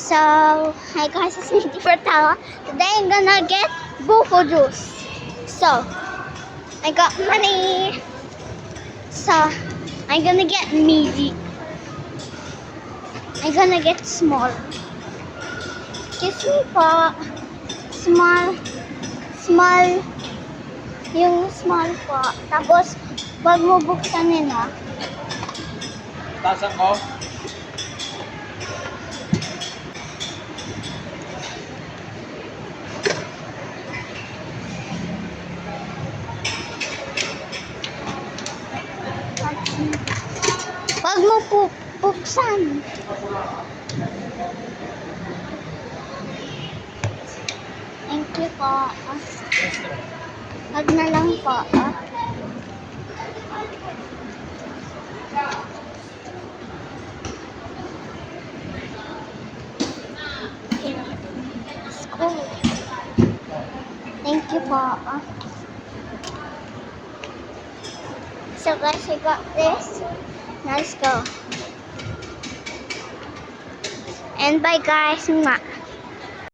So, hi guys, it's me, Fertala. Today I'm gonna get buko juice. So, I got money. So, I'm gonna get meaty. I'm gonna get small. Excuse me po. Small. Yung small po. Tapos, wag mo buksan yun ha. Tasan ko? Wag mo buksan. Thank you po. Wag na lang po. Let's go. Thank you po. So guys, I got this. Now let's go. And bye guys. Mwah.